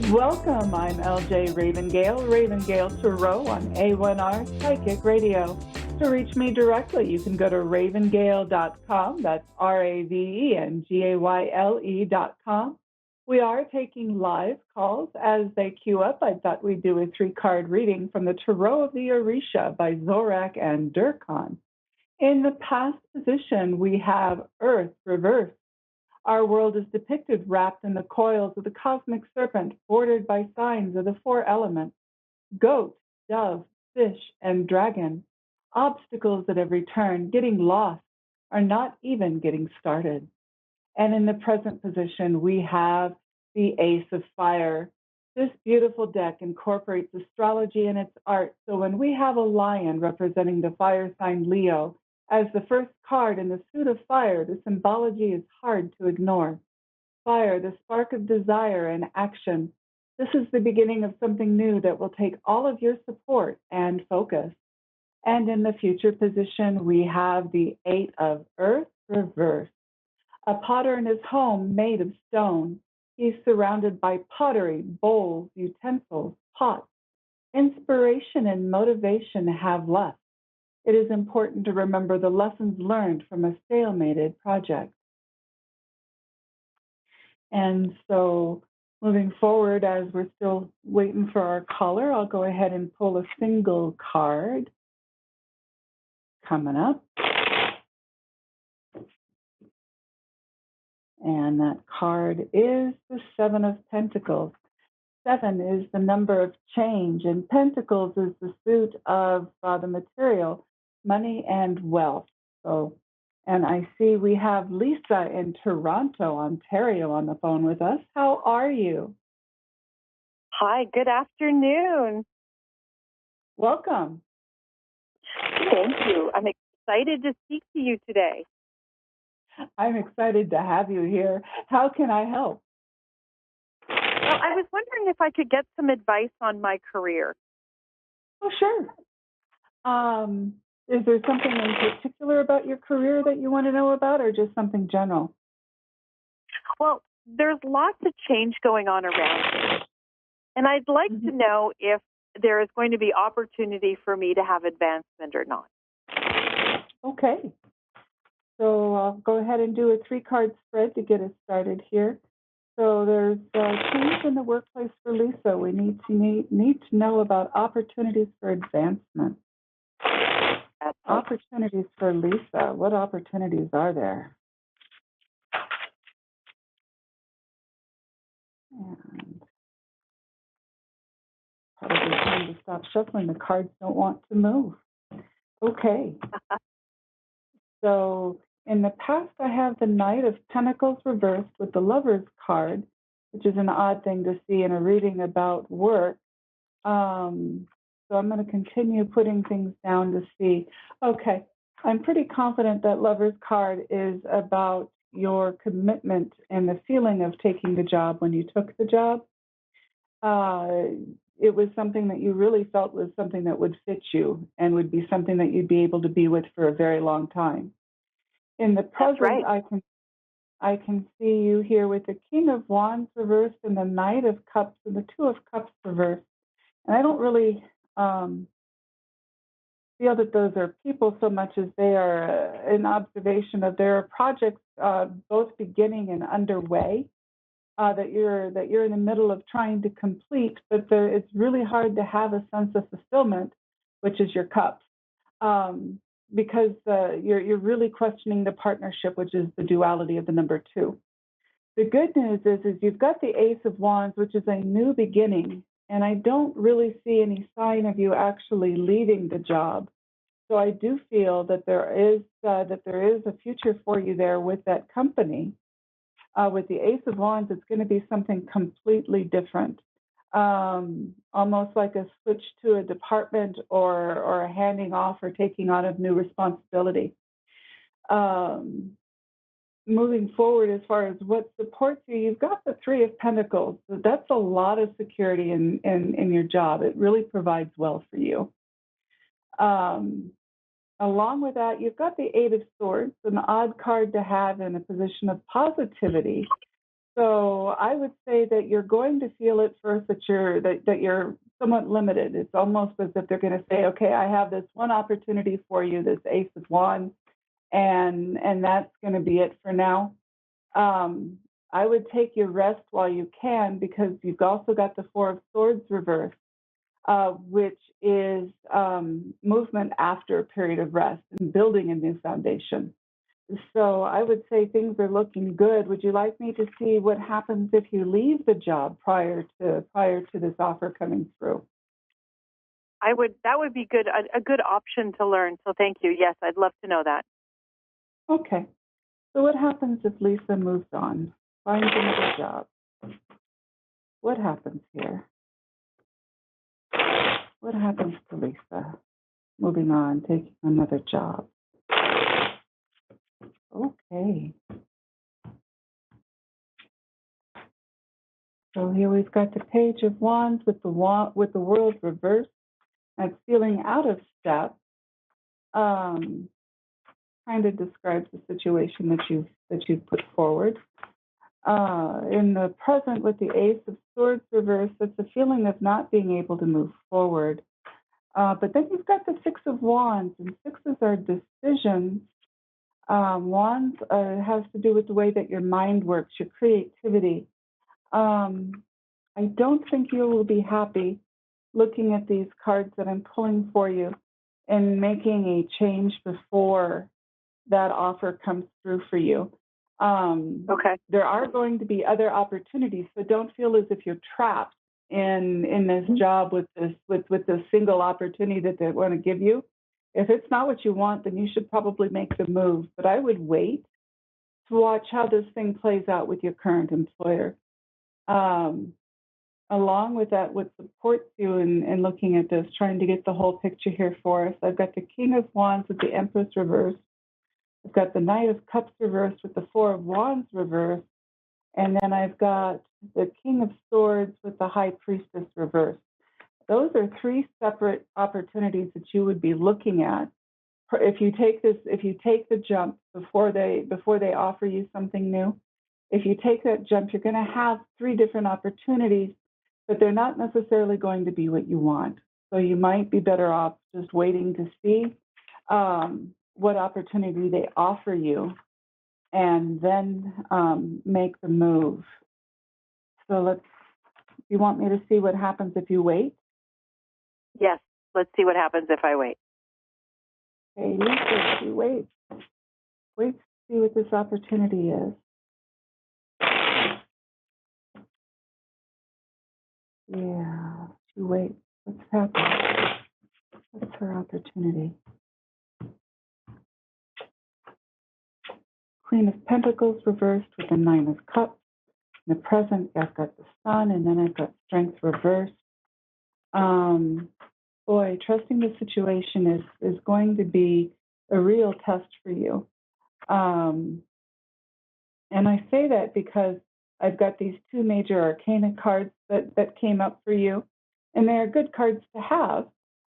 Welcome, I'm LJ Ravengale Tarot on A1R Psychic Radio. To reach me directly, you can go to ravengayle.com. That's RAVENGAYLE.com. We are taking live calls as they queue up. I thought we'd do a three-card reading from the Tarot of the Orisha by Zorak and Durkhan. In the past position, we have Earth reversed. Our world is depicted wrapped in the coils of the cosmic serpent, bordered by signs of the four elements: goat, dove, fish, and dragon. Obstacles at every turn, getting lost, are not even getting started. And in the present position, we have the Ace of Fire. This beautiful deck incorporates astrology in its art. So when we have a lion representing the fire sign Leo as the first card in the suit of fire, the symbology is hard to ignore. Fire, the spark of desire and action. This is the beginning of something new that will take all of your support and focus. And in the future position, we have the Eight of Earth reversed. A potter in his home made of stone. He's surrounded by pottery, bowls, utensils, pots. Inspiration and motivation have left. It is important to remember the lessons learned from a stalemated project. And so moving forward, as we're still waiting for our caller, I'll go ahead and pull a single card coming up. And that card is the Seven of Pentacles. Seven is the number of change, and Pentacles is the suit of the material, money and wealth. So, and I see we have Lisa in Toronto, Ontario on the phone with us. How are you? Hi, good afternoon. Welcome. Thank you. I'm excited to speak to you today. I'm excited to have you here. How can I help? Well, I was wondering if I could get some advice on my career. Oh, sure. Is there something in particular about your career that you want to know about, or just something general? Well, there's lots of change going on around me, and I'd like to know if there is going to be opportunity for me to have advancement or not. Okay. So I'll go ahead and do a three-card spread to get us started here. So there's change in the workplace for Lisa. We need to know about opportunities for advancement. Opportunities for Lisa. What opportunities are there? And probably time to stop shuffling. The cards don't want to move. Okay. So in the past, I have the Knight of Pentacles reversed with the Lover's card, which is an odd thing to see in a reading about work. So I'm going to continue putting things down to see. Okay, I'm pretty confident that Lover's card is about your commitment and the feeling of taking the job when you took the job. It was something that you really felt was something that would fit you and would be something that you'd be able to be with for a very long time. In the present, right. I can see you here with the King of Wands reversed and the Knight of Cups and the Two of Cups reversed. And I don't really feel that those are people so much as they are an observation of their projects both beginning and underway. That you're in the middle of trying to complete, but it's really hard to have a sense of fulfillment, which is your cups, because you're really questioning the partnership, which is the duality of the number two. The good news is you've got the Ace of Wands, which is a new beginning, and I don't really see any sign of you actually leaving the job. So I do feel that there is a future for you there with that company. With the Ace of Wands, it's going to be something completely different, almost like a switch to a department or a handing off or taking on of new responsibility. Moving forward, as far as what supports you, you've got the Three of Pentacles. So that's a lot of security in your job. It really provides well for you. Along with that, you've got the Eight of Swords, an odd card to have in a position of positivity. So I would say that you're going to feel at first that you're somewhat limited. It's almost as if they're going to say, okay, I have this one opportunity for you, this Ace of Wands, and that's going to be it for now. Um, I would take your rest while you can because you've also got the Four of Swords reversed, which is movement after a period of rest and building a new foundation. So I would say things are looking good. Would you like me to see what happens if you leave the job prior to this offer coming through? I would. That would be good. A good option to learn. So thank you. Yes, I'd love to know that. Okay. So what happens if Lisa moves on, finds another job? What happens here? What happens to Lisa moving on, taking another job? Okay. So here we've got the Page of Wands with the World reversed. That's feeling out of step. Kind of describes the situation that you've put forward. In the present with the Ace of Swords reversed, it's a feeling of not being able to move forward. But then you've got the Six of Wands, and sixes are decisions. Wands has to do with the way that your mind works, your creativity. I don't think you will be happy looking at these cards that I'm pulling for you and making a change before that offer comes through for you. Okay. There are going to be other opportunities, so don't feel as if you're trapped in this job with this single opportunity that they want to give you. If it's not what you want, then you should probably make the move. But I would wait to watch how this thing plays out with your current employer. Um, Along with that, what supports you in looking at this, trying to get the whole picture here for us, I've got the King of Wands with the Empress reversed. I've got the Knight of Cups reversed with the Four of Wands reversed. And then I've got the King of Swords with the High Priestess reversed. Those are three separate opportunities that you would be looking at. If you take the jump before they offer you something new, if you take that jump, you're going to have three different opportunities, but they're not necessarily going to be what you want. So you might be better off just waiting to see what opportunity they offer you, and then make the move. So you want me to see what happens if you wait? Yes. Let's see what happens if I wait. Okay, Lisa, if you wait. Wait to see what this opportunity is. Yeah, you wait. What's happening? What's her opportunity? Queen of Pentacles reversed with the Nine of Cups. In the present, I've got the Sun, and then I've got Strength reversed. Boy, trusting the situation is going to be a real test for you. And I say that because I've got these two major arcana cards that came up for you, and they are good cards to have.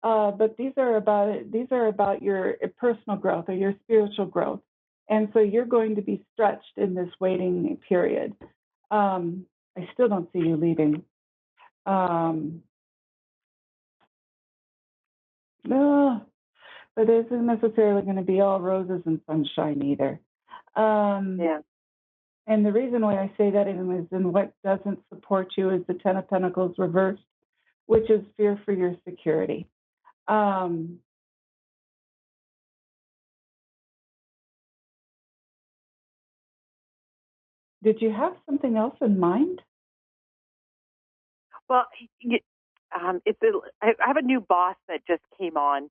But these are about your personal growth or your spiritual growth, and so you're going to be stretched in this waiting period. I still don't see you leaving. No, but it isn't necessarily going to be all roses and sunshine either. Yeah. And the reason why I say that is in what doesn't support you is the Ten of Pentacles reversed, which is fear for your security. Um, did you have something else in mind? Well, I have a new boss that just came on,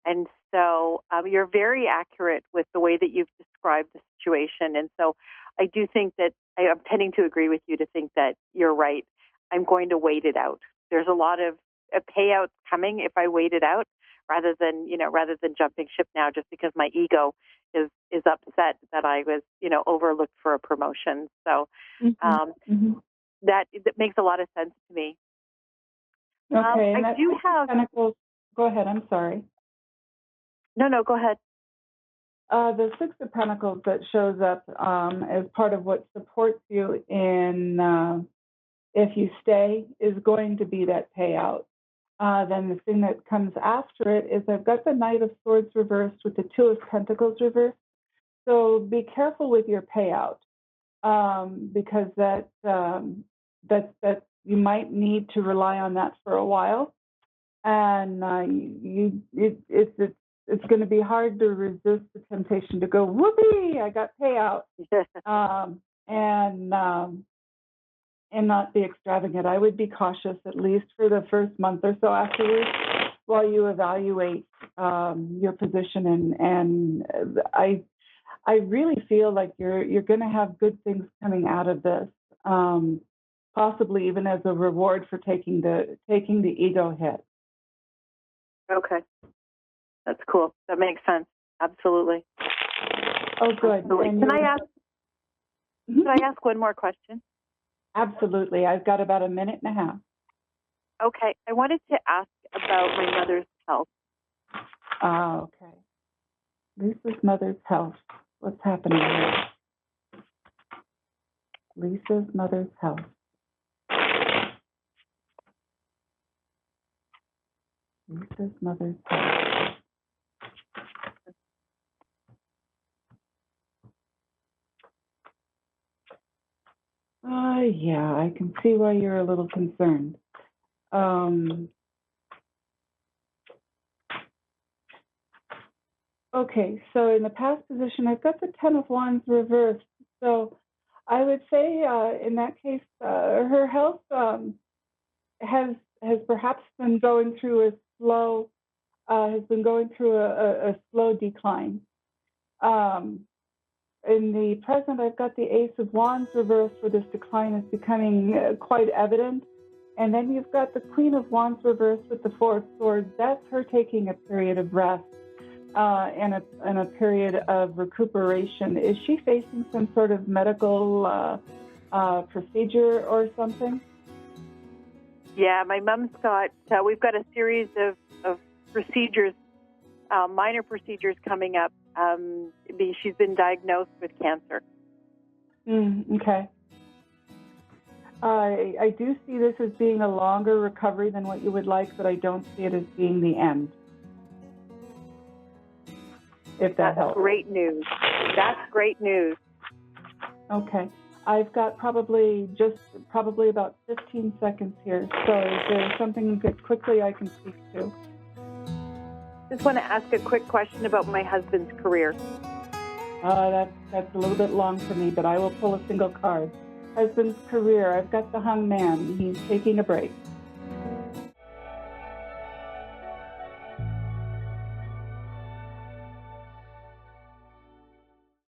and so you're very accurate with the way that you've described the situation. And so I do think that I'm tending to agree with you to think that you're right. I'm going to wait it out. There's a lot of payouts coming if I wait it out rather than jumping ship now just because my ego is upset that I was overlooked for a promotion. So that makes a lot of sense to me. Okay, and I do have. Pentacles. Go ahead. I'm sorry. No, go ahead. The Six of Pentacles that shows up as part of what supports you in if you stay is going to be that payout. Then the thing that comes after it is I've got the Knight of Swords reversed with the Two of Pentacles reversed. So be careful with your payout because that you might need to rely on that for a while, and it's going to be hard to resist the temptation to go, whoopee, I got payout, and not be extravagant. I would be cautious at least for the first month or so afterwards while you evaluate your position. And I really feel like you're going to have good things coming out of this, possibly even as a reward for taking the ego hit. Okay. That's cool. That makes sense. Absolutely. Oh, good. Absolutely. And Can I ask one more question? Absolutely. I've got about a minute and a half. Okay. I wanted to ask about my mother's health. Okay. Lisa's mother's health. What's happening here? Lisa's mother's health. Lisa's mother's health. Yeah, I can see why you're a little concerned. Okay, so in the past position, I've got the Ten of Wands reversed. So I would say in that case, her health has perhaps been going through a slow decline. In the present, I've got the Ace of Wands reversed, where this decline is becoming quite evident. And then you've got the Queen of Wands reversed with the Four of Swords. That's her taking a period of rest and a period of recuperation. Is she facing some sort of medical procedure or something? Yeah, my mom's got, we've got a series of procedures, minor procedures coming up. She's been diagnosed with cancer. Okay. I do see this as being a longer recovery than what you would like, but I don't see it as being the end. If that helps. Great news. That's great news. Okay. I've got probably about 15 seconds here. So is there something that quickly I can speak to? Just want to ask a quick question about my husband's career. That's a little bit long for me, but I will pull a single card. Husband's career. I've got the Hung Man. He's taking a break.